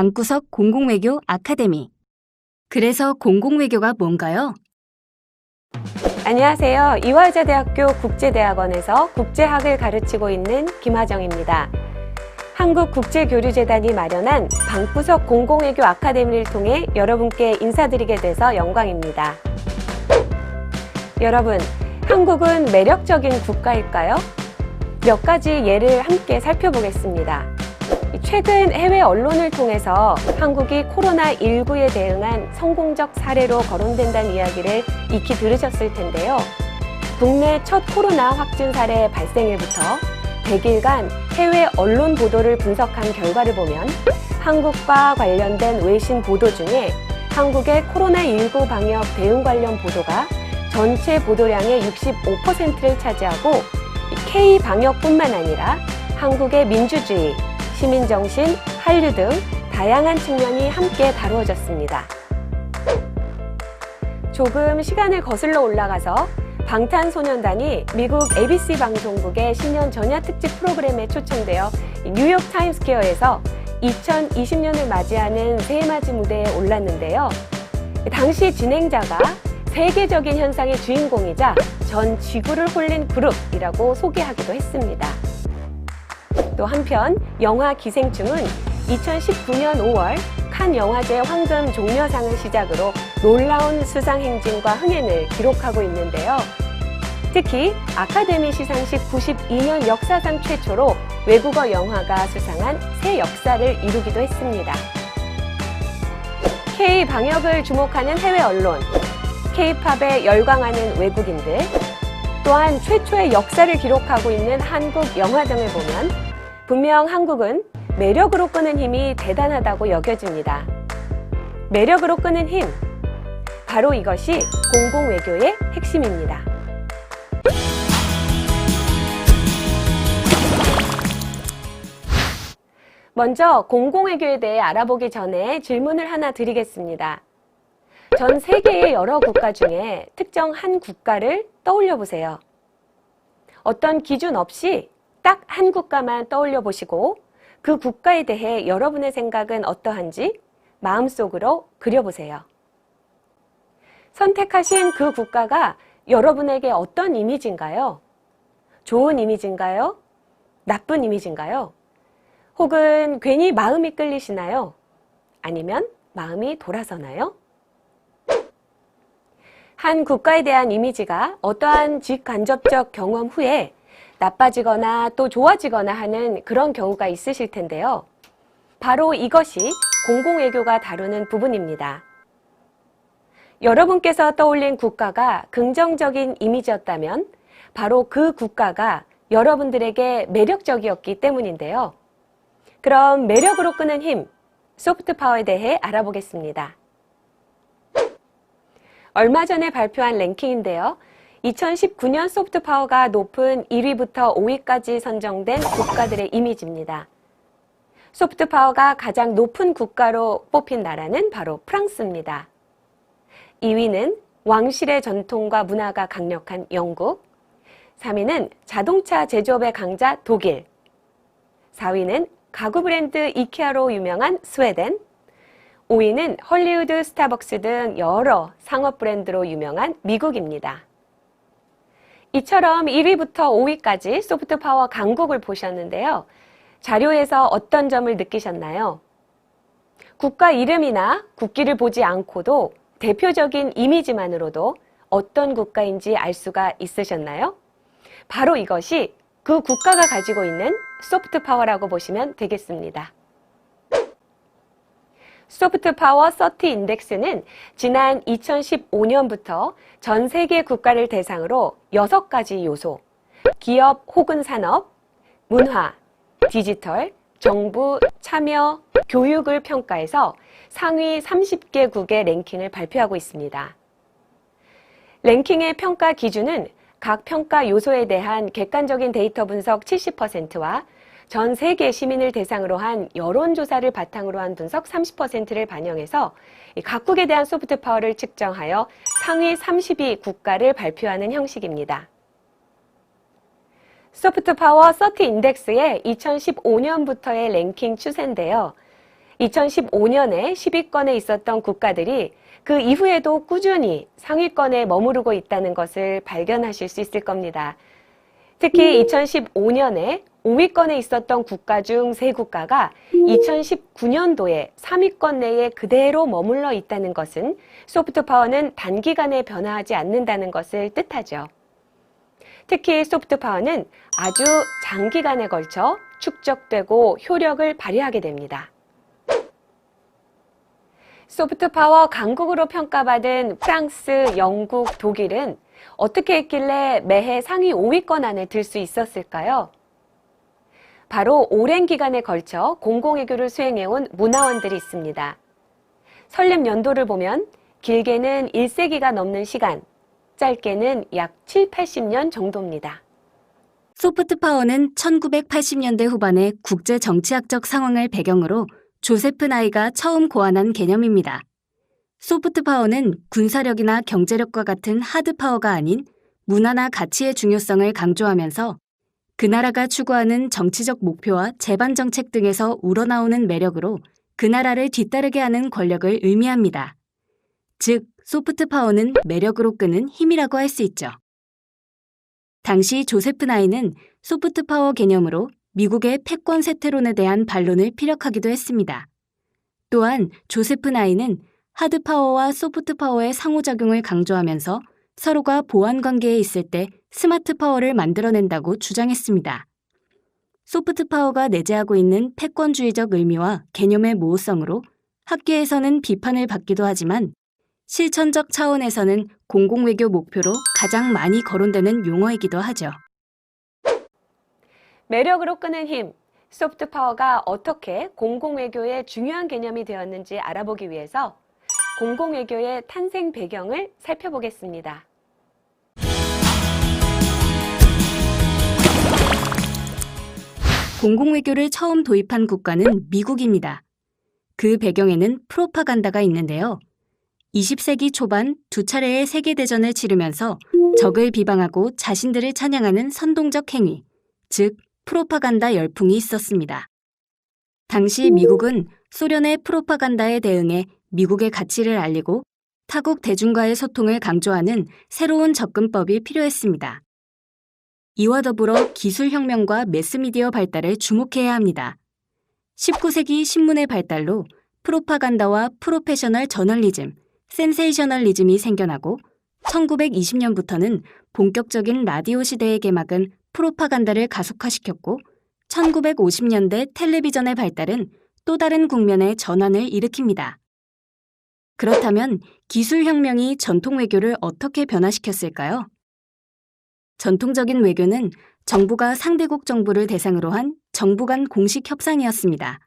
방구석 공공외교 아카데미. 그래서 공공외교가 뭔가요? 안녕하세요. 이화여자대학교 국제대학원에서 국제학을 가르치고 있는 김하정입니다. 한국국제교류재단이 마련한 방구석 공공외교 아카데미를 통해 여러분께 인사드리게 돼서 영광입니다. 여러분, 한국은 매력적인 국가일까요? 몇 가지 예를 함께 살펴보겠습니다. 최근 해외 언론을 통해서 한국이 코로나19에 대응한 성공적 사례로 거론된다는 이야기를 익히 들으셨을 텐데요. 국내 첫 코로나 확진 사례 발생일부터 100일간 해외 언론 보도를 분석한 결과를 보면 한국과 관련된 외신 보도 중에 한국의 코로나19 방역 대응 관련 보도가 전체 보도량의 65%를 차지하고 K-방역뿐만 아니라 한국의 민주주의, 시민정신, 한류 등 다양한 측면이 함께 다루어졌습니다. 조금 시간을 거슬러 올라가서 방탄소년단이 미국 ABC 방송국의 신년 전야 특집 프로그램에 초청되어 뉴욕 타임스퀘어에서 2020년을 맞이하는 새해맞이 무대에 올랐는데요. 당시 진행자가 세계적인 현상의 주인공이자 전 지구를 홀린 그룹이라고 소개하기도 했습니다. 또 한편 영화 기생충은 2019년 5월 칸 영화제 황금 종려상을 시작으로 놀라운 수상 행진과 흥행을 기록하고 있는데요. 특히 아카데미 시상식 92년 역사상 최초로 외국어 영화가 수상한 새 역사를 이루기도 했습니다. K-방역을 주목하는 해외 언론, K-팝에 열광하는 외국인들, 또한 최초의 역사를 기록하고 있는 한국 영화 등을 보면 분명 한국은 매력으로 끄는 힘이 대단하다고 여겨집니다. 매력으로 끄는 힘, 바로 이것이 공공외교의 핵심입니다. 먼저 공공외교에 대해 알아보기 전에 질문을 하나 드리겠습니다. 전 세계의 여러 국가 중에 특정 한 국가를 떠올려 보세요. 어떤 기준 없이 딱 한 국가만 떠올려 보시고 그 국가에 대해 여러분의 생각은 어떠한지 마음속으로 그려보세요. 선택하신 그 국가가 여러분에게 어떤 이미지인가요? 좋은 이미지인가요? 나쁜 이미지인가요? 혹은 괜히 마음이 끌리시나요? 아니면 마음이 돌아서나요? 한 국가에 대한 이미지가 어떠한 직간접적 경험 후에 나빠지거나 또 좋아지거나 하는 그런 경우가 있으실 텐데요. 바로 이것이 공공외교가 다루는 부분입니다. 여러분께서 떠올린 국가가 긍정적인 이미지였다면 바로 그 국가가 여러분들에게 매력적이었기 때문인데요. 그럼 매력으로 끄는 힘, 소프트 파워에 대해 알아보겠습니다. 얼마 전에 발표한 랭킹인데요. 2019년 소프트 파워가 높은 1위부터 5위까지 선정된 국가들의 이미지입니다. 소프트 파워가 가장 높은 국가로 뽑힌 나라는 바로 프랑스입니다. 2위는 왕실의 전통과 문화가 강력한 영국, 3위는 자동차 제조업의 강자 독일, 4위는 가구 브랜드 이케아로 유명한 스웨덴, 5위는 헐리우드 스타벅스 등 여러 상업 브랜드로 유명한 미국입니다. 이처럼 1위부터 5위까지 소프트 파워 강국을 보셨는데요. 자료에서 어떤 점을 느끼셨나요? 국가 이름이나 국기를 보지 않고도 대표적인 이미지만으로도 어떤 국가인지 알 수가 있으셨나요? 바로 이것이 그 국가가 가지고 있는 소프트 파워라고 보시면 되겠습니다. 소프트 파워 30 인덱스는 지난 2015년부터 전 세계 국가를 대상으로 6가지 요소, 기업 혹은 산업, 문화, 디지털, 정부, 참여, 교육을 평가해서 상위 30개국의 랭킹을 발표하고 있습니다. 랭킹의 평가 기준은 각 평가 요소에 대한 객관적인 데이터 분석 70%와 전 세계 시민을 대상으로 한 여론조사를 바탕으로 한 분석 30%를 반영해서 각국에 대한 소프트 파워를 측정하여 상위 30위 국가를 발표하는 형식입니다. 소프트 파워 30 인덱스의 2015년부터의 랭킹 추세인데요. 2015년에 10위권에 있었던 국가들이 그 이후에도 꾸준히 상위권에 머무르고 있다는 것을 발견하실 수 있을 겁니다. 특히 2015년에 5위권에 있었던 국가 중 3국가가 2019년도에 3위권 내에 그대로 머물러 있다는 것은 소프트 파워는 단기간에 변화하지 않는다는 것을 뜻하죠. 특히 소프트 파워는 아주 장기간에 걸쳐 축적되고 효력을 발휘하게 됩니다. 소프트 파워 강국으로 평가받은 프랑스, 영국, 독일은 어떻게 했길래 매해 상위 5위권 안에 들 수 있었을까요? 바로 오랜 기간에 걸쳐 공공외교를 수행해온 문화원들이 있습니다. 설립 연도를 보면 길게는 1세기가 넘는 시간, 짧게는 약 7, 80년 정도입니다. 소프트 파워는 1980년대 후반의 국제 정치학적 상황을 배경으로 조세프 나이가 처음 고안한 개념입니다. 소프트 파워는 군사력이나 경제력과 같은 하드 파워가 아닌 문화나 가치의 중요성을 강조하면서 그 나라가 추구하는 정치적 목표와 제반 정책 등에서 우러나오는 매력으로 그 나라를 뒤따르게 하는 권력을 의미합니다. 즉, 소프트 파워는 매력으로 끄는 힘이라고 할 수 있죠. 당시 조세프 나이는 소프트 파워 개념으로 미국의 패권 세태론에 대한 반론을 피력하기도 했습니다. 또한 조세프 나이는 하드 파워와 소프트 파워의 상호작용을 강조하면서 서로가 보완 관계에 있을 때 스마트 파워를 만들어낸다고 주장했습니다. 소프트 파워가 내재하고 있는 패권주의적 의미와 개념의 모호성으로 학계에서는 비판을 받기도 하지만 실천적 차원에서는 공공외교 목표로 가장 많이 거론되는 용어이기도 하죠. 매력으로 끄는 힘, 소프트 파워가 어떻게 공공외교의 중요한 개념이 되었는지 알아보기 위해서 공공외교의 탄생 배경을 살펴보겠습니다. 공공외교를 처음 도입한 국가는 미국입니다. 그 배경에는 프로파간다가 있는데요. 20세기 초반 2차례의 세계대전을 치르면서 적을 비방하고 자신들을 찬양하는 선동적 행위, 즉 프로파간다 열풍이 있었습니다. 당시 미국은 소련의 프로파간다에 대응해 미국의 가치를 알리고 타국 대중과의 소통을 강조하는 새로운 접근법이 필요했습니다. 이와 더불어 기술혁명과 매스미디어 발달을 주목해야 합니다. 19세기 신문의 발달로 프로파간다와 프로페셔널 저널리즘, 센세이셔널리즘이 생겨나고 1920년부터는 본격적인 라디오 시대의 개막은 프로파간다를 가속화시켰고 1950년대 텔레비전의 발달은 또 다른 국면의 전환을 일으킵니다. 그렇다면 기술혁명이 전통 외교를 어떻게 변화시켰을까요? 전통적인 외교는 정부가 상대국 정부를 대상으로 한 정부 간 공식 협상이었습니다.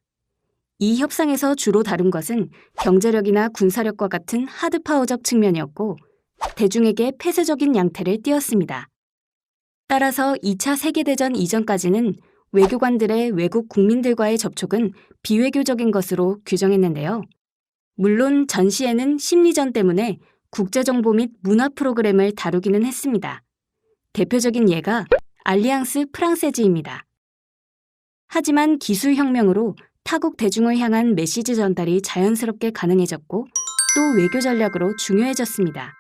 이 협상에서 주로 다룬 것은 경제력이나 군사력과 같은 하드파워적 측면이었고 대중에게 폐쇄적인 양태를 띄었습니다. 따라서 2차 세계대전 이전까지는 외교관들의 외국 국민들과의 접촉은 비외교적인 것으로 규정했는데요. 물론 전시에는 심리전 때문에 국제정보 및 문화 프로그램을 다루기는 했습니다. 대표적인 예가 알리앙스 프랑세즈입니다. 하지만 기술혁명으로 타국 대중을 향한 메시지 전달이 자연스럽게 가능해졌고 또 외교 전략으로 중요해졌습니다.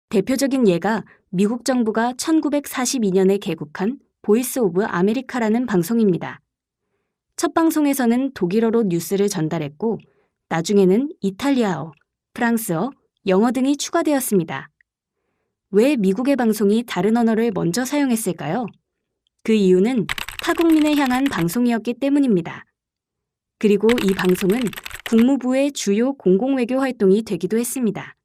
대표적인 예가 미국 정부가 1942년에 개국한 보이스 오브 아메리카라는 방송입니다. 첫 방송에서는 독일어로 뉴스를 전달했고 나중에는 이탈리아어, 프랑스어, 영어 등이 추가되었습니다. 왜 미국의 방송이 다른 언어를 먼저 사용했을까요? 그 이유는 타국민을 향한 방송이었기 때문입니다. 그리고 이 방송은 국무부의 주요 공공외교 활동이 되기도 했습니다.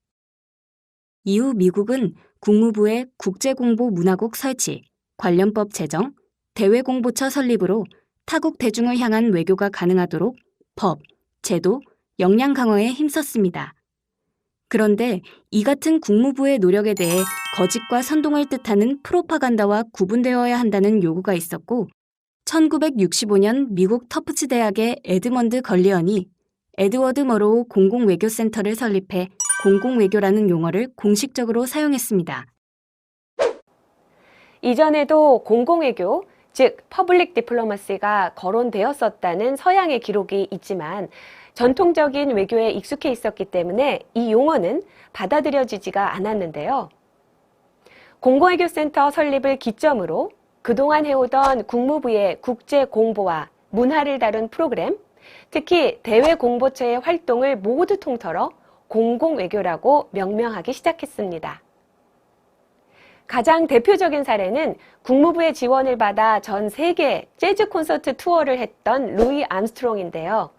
이후 미국은 국무부의 국제공보문화국 설치, 관련법 제정, 대외공보처 설립으로 타국 대중을 향한 외교가 가능하도록 법, 제도, 역량 강화에 힘썼습니다. 그런데 이 같은 국무부의 노력에 대해 거짓과 선동을 뜻하는 프로파간다와 구분되어야 한다는 요구가 있었고 1965년 미국 터프츠 대학의 에드먼드 걸리언이 에드워드 머로우 공공외교센터를 설립해 공공외교라는 용어를 공식적으로 사용했습니다. 이전에도 공공외교, 즉 퍼블릭 디플로머시가 거론되었었다는 서양의 기록이 있지만 전통적인 외교에 익숙해 있었기 때문에 이 용어는 받아들여지지가 않았는데요. 공공외교센터 설립을 기점으로 그동안 해오던 국무부의 국제 공보와 문화를 다룬 프로그램, 특히 대외 공보처의 활동을 모두 통틀어 공공외교라고 명명하기 시작했습니다. 가장 대표적인 사례는 국무부의 지원을 받아 전 세계 재즈 콘서트 투어를 했던 루이 암스트롱인데요.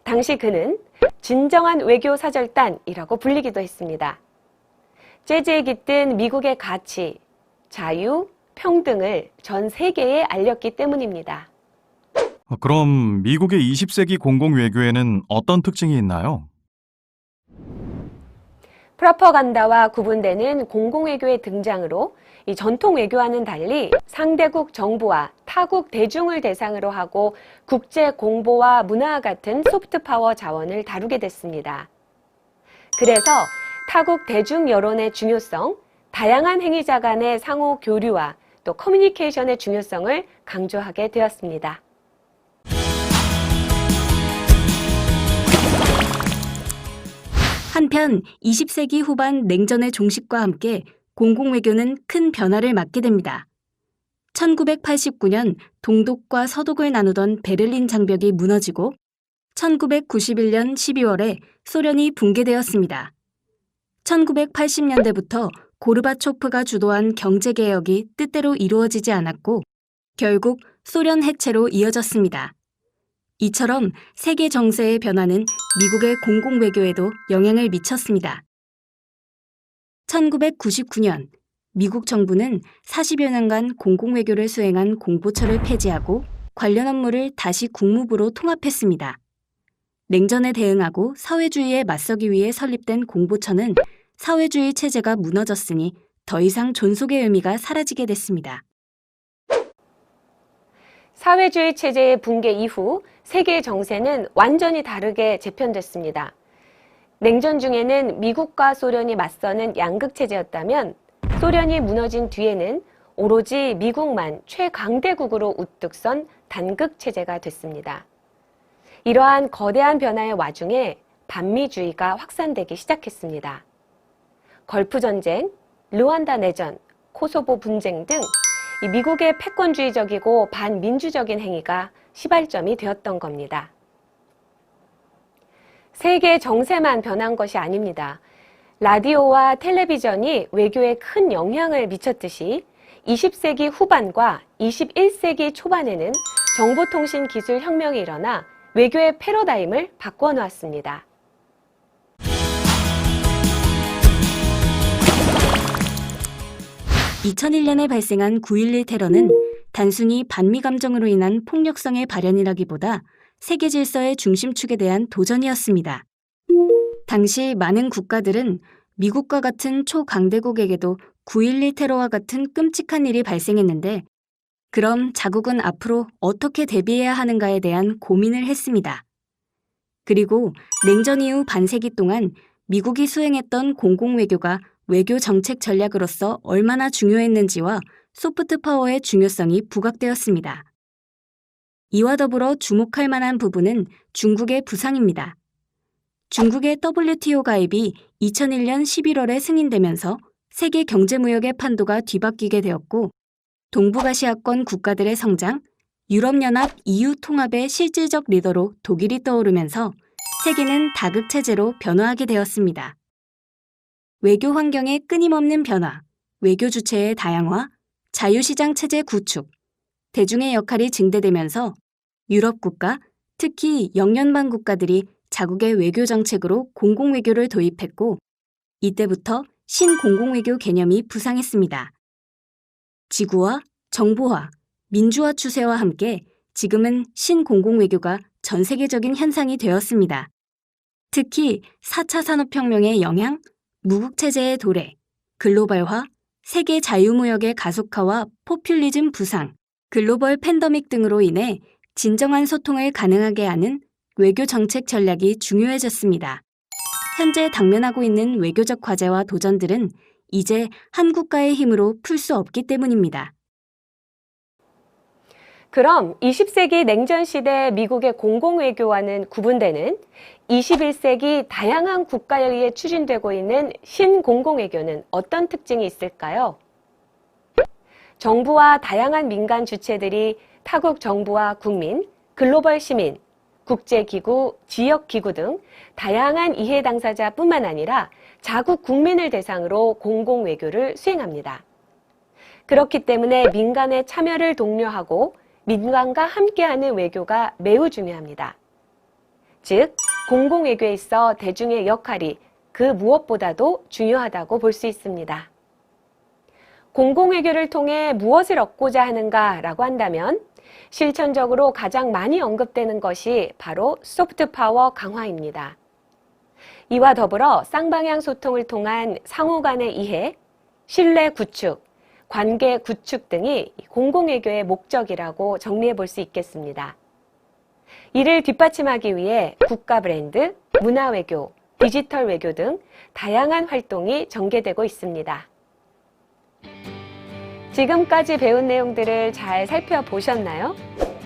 당시 그는 진정한 외교 사절단이라고 불리기도 했습니다. 재즈에 깃든 미국의 가치, 자유, 평등을 전 세계에 알렸기 때문입니다. 그럼 미국의 20세기 공공외교에는 어떤 특징이 있나요? 프로파간다와 구분되는 공공외교의 등장으로 이 전통 외교와는 달리 상대국 정부와 타국 대중을 대상으로 하고 국제 공보와 문화와 같은 소프트파워 자원을 다루게 됐습니다. 그래서 타국 대중 여론의 중요성, 다양한 행위자 간의 상호 교류와 또 커뮤니케이션의 중요성을 강조하게 되었습니다. 한편 20세기 후반 냉전의 종식과 함께 공공외교는 큰 변화를 맞게 됩니다. 1989년 동독과 서독을 나누던 베를린 장벽이 무너지고 1991년 12월에 소련이 붕괴되었습니다. 1980년대부터 고르바초프가 주도한 경제개혁이 뜻대로 이루어지지 않았고 결국 소련 해체로 이어졌습니다. 이처럼 세계 정세의 변화는 미국의 공공외교에도 영향을 미쳤습니다. 1999년 미국 정부는 40여 년간 공공외교를 수행한 공보처를 폐지하고 관련 업무를 다시 국무부로 통합했습니다. 냉전에 대응하고 사회주의에 맞서기 위해 설립된 공보처는 사회주의 체제가 무너졌으니 더 이상 존속의 의미가 사라지게 됐습니다. 사회주의 체제의 붕괴 이후 세계의 정세는 완전히 다르게 재편됐습니다. 냉전 중에는 미국과 소련이 맞서는 양극 체제였다면 소련이 무너진 뒤에는 오로지 미국만 최강대국으로 우뚝 선 단극 체제가 됐습니다. 이러한 거대한 변화의 와중에 반미주의가 확산되기 시작했습니다. 걸프 전쟁, 르완다 내전, 코소보 분쟁 등 이 미국의 패권주의적이고 반민주적인 행위가 시발점이 되었던 겁니다. 세계 정세만 변한 것이 아닙니다. 라디오와 텔레비전이 외교에 큰 영향을 미쳤듯이 20세기 후반과 21세기 초반에는 정보통신 기술 혁명이 일어나 외교의 패러다임을 바꿔놓았습니다. (2001년에) 발생한 9.11 테러는 단순히 반미 감정으로 인한 폭력성의 발현이라기보다 세계 질서의 중심축에 대한 도전이었습니다. 당시 많은 국가들은 미국과 같은 초강대국에게도 9.11 테러와 같은 끔찍한 일이 발생했는데 그럼 자국은 앞으로 어떻게 대비해야 하는가에 대한 고민을 했습니다. 그리고 냉전 이후 반세기 동안 미국이 수행했던 공공외교가 외교 정책 전략으로서 얼마나 중요했는지와 소프트 파워의 중요성이 부각되었습니다. 이와 더불어 주목할 만한 부분은 중국의 부상입니다. 중국의 WTO 가입이 2001년 11월에 승인되면서 세계 경제무역의 판도가 뒤바뀌게 되었고 동북아시아권 국가들의 성장, 유럽연합 EU 통합의 실질적 리더로 독일이 떠오르면서 세계는 다극체제로 변화하게 되었습니다. 외교 환경의 끊임없는 변화, 외교 주체의 다양화, 자유시장 체제 구축, 대중의 역할이 증대되면서 유럽 국가, 특히 영연방 국가들이 자국의 외교 정책으로 공공외교를 도입했고 이때부터 신공공외교 개념이 부상했습니다. 지구화, 정보화, 민주화 추세와 함께 지금은 신공공외교가 전 세계적인 현상이 되었습니다. 특히 4차 산업혁명의 영향, 무국체제의 도래, 글로벌화, 세계 자유무역의 가속화와 포퓰리즘 부상, 글로벌 팬데믹 등으로 인해 진정한 소통을 가능하게 하는 외교 정책 전략이 중요해졌습니다. 현재 당면하고 있는 외교적 과제와 도전들은 이제 한 국가의 힘으로 풀 수 없기 때문입니다. 그럼 20세기 냉전 시대 미국의 공공외교와는 구분되는 21세기 다양한 국가에 의해 추진되고 있는 신공공외교는 어떤 특징이 있을까요? 정부와 다양한 민간 주체들이 타국 정부와 국민, 글로벌 시민, 국제기구, 지역기구 등 다양한 이해 당사자뿐만 아니라 자국 국민을 대상으로 공공외교를 수행합니다. 그렇기 때문에 민간의 참여를 독려하고 민간과 함께하는 외교가 매우 중요합니다. 즉, 공공외교에 있어 대중의 역할이 그 무엇보다도 중요하다고 볼 수 있습니다. 공공외교를 통해 무엇을 얻고자 하는가라고 한다면 실천적으로 가장 많이 언급되는 것이 바로 소프트파워 강화입니다. 이와 더불어 쌍방향 소통을 통한 상호 간의 이해, 신뢰 구축, 관계 구축 등이 공공외교의 목적이라고 정리해 볼 수 있겠습니다. 이를 뒷받침하기 위해 국가 브랜드, 문화외교, 디지털 외교 등 다양한 활동이 전개되고 있습니다. 지금까지 배운 내용들을 잘 살펴보셨나요?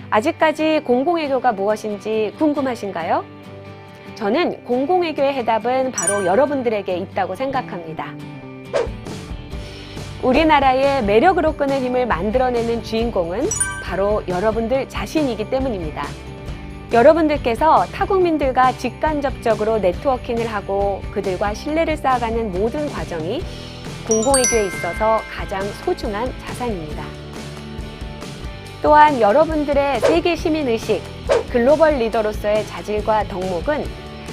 아직까지 공공외교가 무엇인지 궁금하신가요? 저는 공공외교의 해답은 바로 여러분들에게 있다고 생각합니다. 우리나라의 매력으로 끄는 힘을 만들어내는 주인공은 바로 여러분들 자신이기 때문입니다. 여러분들께서 타국민들과 직간접적으로 네트워킹을 하고 그들과 신뢰를 쌓아가는 모든 과정이 공공외교에 있어서 가장 소중한 자산입니다. 또한 여러분들의 세계 시민의식, 글로벌 리더로서의 자질과 덕목은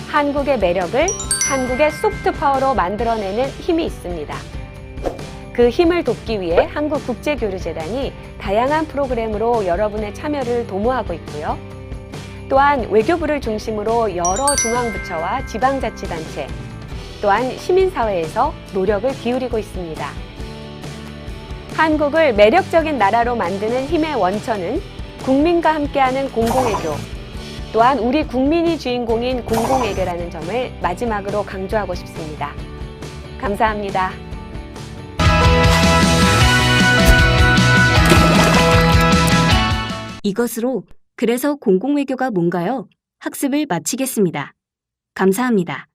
한국의 매력을 한국의 소프트파워로 만들어내는 힘이 있습니다. 그 힘을 돕기 위해 한국국제교류재단이 다양한 프로그램으로 여러분의 참여를 도모하고 있고요. 또한 외교부를 중심으로 여러 중앙부처와 지방자치단체, 또한 시민사회에서 노력을 기울이고 있습니다. 한국을 매력적인 나라로 만드는 힘의 원천은 국민과 함께하는 공공외교, 또한 우리 국민이 주인공인 공공외교라는 점을 마지막으로 강조하고 싶습니다. 감사합니다. 이것으로 그래서 공공외교가 뭔가요? 학습을 마치겠습니다. 감사합니다.